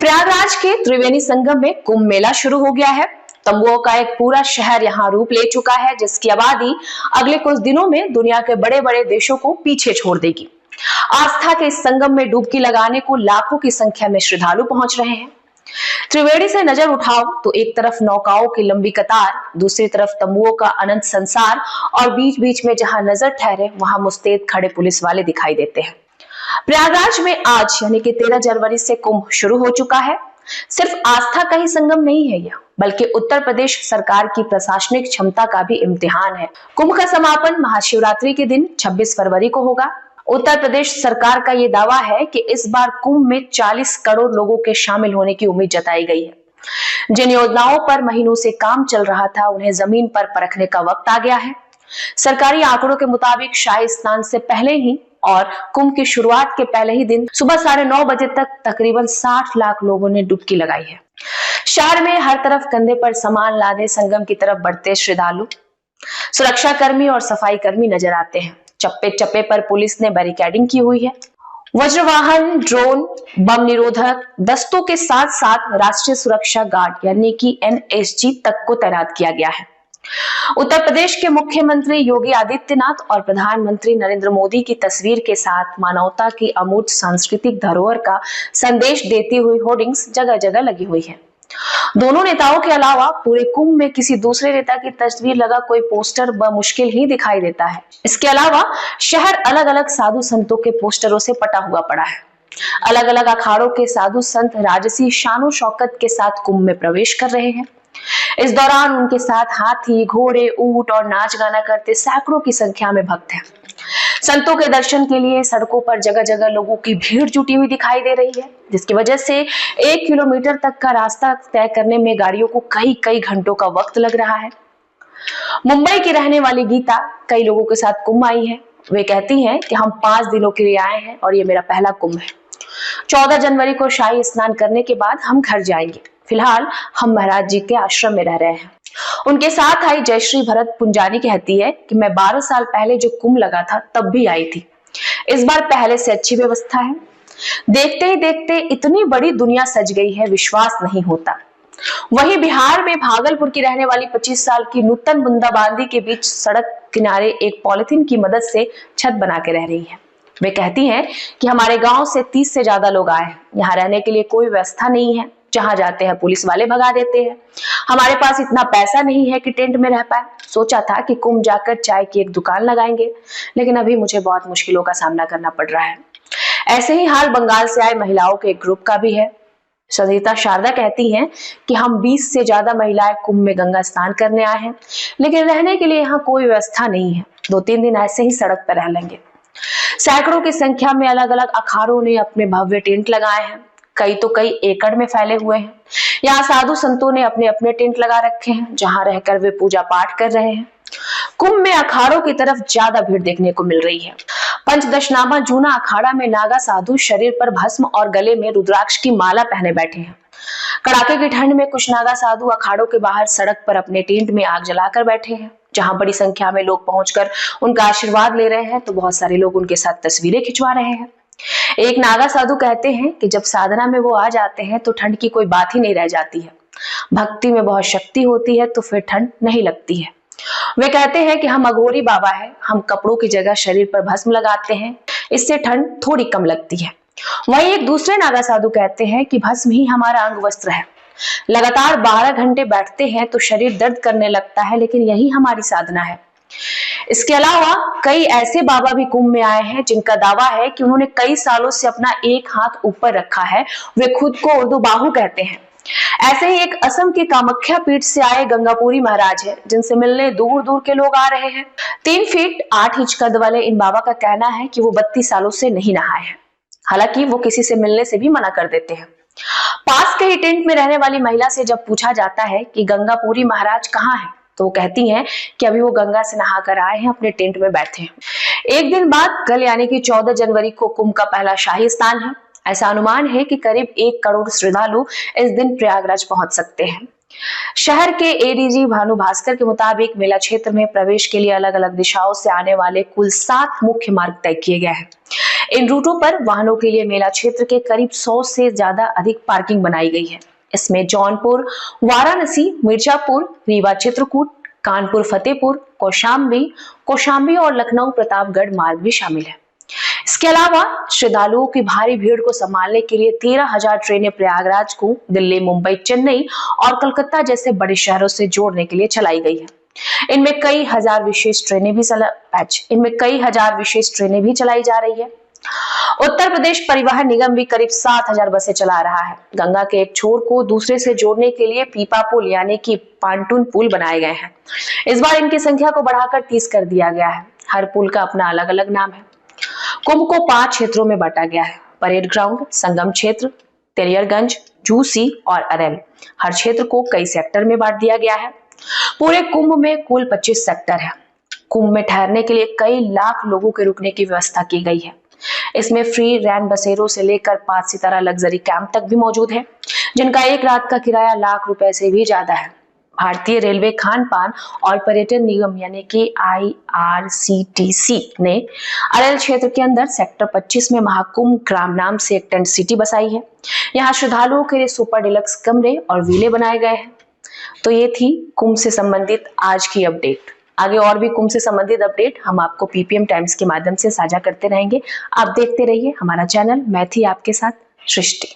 प्रयागराज के त्रिवेणी संगम में कुंभ मेला शुरू हो गया है। तंबुओं का एक पूरा शहर यहाँ रूप ले चुका है, जिसकी आबादी अगले कुछ दिनों में दुनिया के बड़े बड़े देशों को पीछे छोड़ देगी। आस्था के इस संगम में डुबकी लगाने को लाखों की संख्या में श्रद्धालु पहुंच रहे हैं। त्रिवेणी से नजर उठाओ तो एक तरफ नौकाओं की लंबी कतार, दूसरी तरफ तंबुओं का अनंत संसार और बीच बीच में जहां नजर ठहरे वहां मुस्तैद खड़े पुलिस वाले दिखाई देते हैं। प्रयागराज में आज यानी कि 13 जनवरी से कुंभ शुरू हो चुका है। सिर्फ आस्था का ही संगम नहीं है यह, बल्कि उत्तर प्रदेश सरकार की प्रशासनिक क्षमता का भी इम्तिहान है। कुंभ का समापन महाशिवरात्रि के दिन 26 फरवरी को होगा। उत्तर प्रदेश सरकार का यह दावा है कि इस बार कुंभ में 40 करोड़ लोगों के शामिल होने की उम्मीद जताई गई है। जिन योजनाओं पर महीनों से काम चल रहा था, उन्हें जमीन पर परखने का वक्त आ गया है। सरकारी आंकड़ों के मुताबिक शाही स्नान से पहले ही और कुंभ की शुरुआत के पहले ही दिन सुबह 9:30 बजे तक तकरीबन 60 लाख लोगों ने डुबकी लगाई है। शहर में हर तरफ कंधे पर सामान लादे संगम की तरफ बढ़ते श्रद्धालु, सुरक्षा कर्मी और सफाई कर्मी नजर आते हैं। चप्पे चप्पे पर पुलिस ने बैरिकेडिंग की हुई है। वज्रवाहन, ड्रोन, बम निरोधक दस्तों के साथ साथ राष्ट्रीय सुरक्षा गार्ड यानी कि NSG तक को तैनात किया गया है। उत्तर प्रदेश के मुख्यमंत्री योगी आदित्यनाथ और प्रधानमंत्री नरेंद्र मोदी की तस्वीर के साथ मानवता की अमूर्त सांस्कृतिक धरोहर का संदेश देती हुई होर्डिंग्स जगह जगह लगी हुई है। दोनों नेताओं के अलावा पूरे कुंभ में किसी दूसरे नेता की तस्वीर लगा कोई पोस्टर बमुश्किल ही दिखाई देता है। इसके अलावा शहर अलग अलग साधु संतों के पोस्टरों से पटा हुआ पड़ा है। अलग अलग अखाड़ों के साधु संत राजसी शानो शौकत के साथ कुंभ में प्रवेश कर रहे हैं। इस दौरान उनके साथ हाथी, घोड़े, ऊंट और नाच गाना करते सैकड़ों की संख्या में भक्त हैं। संतों के दर्शन के लिए सड़कों पर जगह जगह लोगों की भीड़ जुटी हुई दिखाई दे रही है, जिसकी वजह से 1 किलोमीटर तक का रास्ता तय करने में गाड़ियों को कई कई घंटों का वक्त लग रहा है। मुंबई की रहने वाली गीता कई लोगों के साथ कुंभ आई है। वे कहती हैं कि हम 5 दिनों के लिए आए हैं और ये मेरा पहला कुंभ है। 14 जनवरी को शाही स्नान करने के बाद हम घर जाएंगे। फिलहाल हम महाराज जी के आश्रम में रह रहे हैं। उनके साथ आई जयश्री भरत पुंजानी कहती है कि मैं 12 साल पहले जो कुंभ लगा था तब भी आई थी। इस बार पहले से अच्छी व्यवस्था है। देखते ही देखते इतनी बड़ी दुनिया सज गई है, विश्वास नहीं होता। वहीं बिहार में भागलपुर की रहने वाली 25 साल की नूतन बूंदाबांदी के बीच सड़क किनारे एक पॉलिथीन की मदद से छत बना के रह रही है। वे कहती हैं कि हमारे गांव से 30 से ज्यादा लोग आए हैं। यहाँ रहने के लिए कोई व्यवस्था नहीं है। जहां जाते हैं पुलिस वाले भगा देते हैं। हमारे पास इतना पैसा नहीं है कि टेंट में रह पाए। सोचा था कि कुंभ जाकर चाय की एक दुकान लगाएंगे, लेकिन अभी मुझे बहुत मुश्किलों का सामना करना पड़ रहा है। ऐसे ही हाल बंगाल से आए महिलाओं के एक ग्रुप का भी है। संगीता शारदा कहती हैं कि हम 20 से ज्यादा महिलाएं कुंभ में गंगा स्नान करने आए हैं, लेकिन रहने के लिए यहाँ कोई व्यवस्था नहीं है। 2-3 दिन ऐसे ही सड़क पर रह लेंगे। सैकड़ों की संख्या में अलग अलग अखाड़ों ने अपने भव्य टेंट लगाए हैं। कई एकड़ में फैले हुए हैं। यहाँ साधु संतों ने अपने अपने टेंट लगा रखे हैं, जहां रहकर वे पूजा पाठ कर रहे हैं। कुंभ में अखाड़ों की तरफ ज्यादा भीड़ देखने को मिल रही है। पंचदशनामा जूना अखाड़ा में नागा साधु शरीर पर भस्म और गले में रुद्राक्ष की माला पहने बैठे हैं। कड़ाके की ठंड में कुछ नागा साधु अखाड़ों के बाहर सड़क पर अपने टेंट में आग जलाकर बैठे हैं, जहां बड़ी संख्या में लोग पहुंचकर उनका आशीर्वाद ले रहे हैं, तो बहुत सारे लोग उनके साथ तस्वीरें खिंचवा रहे हैं। एक नागा साधु कहते हैं कि जब साधना में वो आ जाते हैं तो ठंड की कोई बात ही नहीं रह जाती है। भक्ति में बहुत शक्ति होती है तो फिर ठंड नहीं लगती है। वे कहते हैं कि हम अघोरी बाबा हैं, हम कपड़ों की जगह शरीर पर भस्म लगाते हैं, इससे ठंड थोड़ी कम लगती है। वहीं एक दूसरे नागा साधु कहते हैं कि भस्म ही हमारा अंग वस्त्र है। लगातार 12 घंटे बैठते हैं तो शरीर दर्द करने लगता है, लेकिन यही हमारी साधना है। इसके अलावा कई ऐसे बाबा भी कुंभ में आए हैं जिनका दावा है कि उन्होंने कई सालों से अपना एक हाथ ऊपर रखा है। वे खुद को उर्दू बाहु कहते हैं। ऐसे ही एक असम के कामाख्या पीठ से आए गंगापुरी महाराज है, जिनसे मिलने दूर दूर के लोग आ रहे हैं। 3 फीट 8 इंच कद वाले इन बाबा का कहना है कि वो 32 सालों से नहीं नहाए हैं। हालांकि वो किसी से मिलने से भी मना कर देते हैं। पास के ही टेंट में रहने वाली महिला से जब पूछा जाता है कि गंगापुरी महाराज कहाँ है, तो वो कहती हैं कि अभी वो गंगा से नहाकर आए हैं, अपने टेंट में बैठे हैं। एक दिन बाद कल यानी कि 14 जनवरी को कुंभ का पहला शाही स्नान है। ऐसा अनुमान है कि करीब 1 करोड़ श्रद्धालु इस दिन प्रयागराज पहुंच सकते हैं। शहर के ADG भानु भास्कर के मुताबिक मेला क्षेत्र में प्रवेश के लिए अलग अलग दिशाओं से आने वाले कुल 7 मुख्य मार्ग तय किए गए हैं। इन रूटों पर वाहनों के लिए मेला क्षेत्र के करीब 100 से ज्यादा अधिक पार्किंग बनाई गई है। इसमें जौनपुर, वाराणसी, मिर्जापुर, रीवा चित्रकूट, कानपुर फतेहपुर, कौशाम्बी और लखनऊ प्रतापगढ़ मार्ग भी शामिल है। इसके अलावा श्रद्धालुओं की भारी भीड़ को संभालने के लिए 13,000 ट्रेनें प्रयागराज को दिल्ली, मुंबई, चेन्नई और कोलकाता जैसे बड़े शहरों से जोड़ने के लिए चलाई गई है। इनमें कई हजार विशेष ट्रेनें भी चलाई जा रही है। उत्तर प्रदेश परिवहन निगम भी करीब 7,000 बसें चला रहा है। गंगा के एक छोर को दूसरे से जोड़ने के लिए पीपा पुल यानी कि पांटून पुल बनाए गए हैं। इस बार इनकी संख्या को बढ़ाकर 30 कर दिया गया है। हर पुल का अपना अलग अलग नाम है। कुंभ को 5 क्षेत्रों में बांटा गया है: परेड ग्राउंड, संगम क्षेत्र, तेलियरगंज, झूसी और अरेल। हर क्षेत्र को कई सेक्टर में बांट दिया गया है। पूरे कुंभ में कुल 25 सेक्टर है। कुंभ में ठहरने के लिए कई लाख लोगों के रुकने की व्यवस्था की गई है। इसमें फ्री रैन बसेरों से लेकर 5 सितारा लग्जरी कैंप तक भी मौजूद है, जिनका एक रात का किराया लाख रुपए से भी ज्यादा है। भारतीय रेलवे खान पान और पर्यटन निगम यानी कि IRCTC ने अरेल क्षेत्र के अंदर सेक्टर 25 में महाकुंभ ग्राम नाम से एक टेंट सिटी बसाई है। यहाँ श्रद्धालुओं के लिए सुपर डिलक्स कमरे और विले बनाए गए हैं। तो ये थी कुंभ से संबंधित आज की अपडेट। आगे और भी कुंभ से संबंधित अपडेट हम आपको PPM टाइम्स के माध्यम से साझा करते रहेंगे। आप देखते रहिए हमारा चैनल। मैं थी आपके साथ सृष्टि।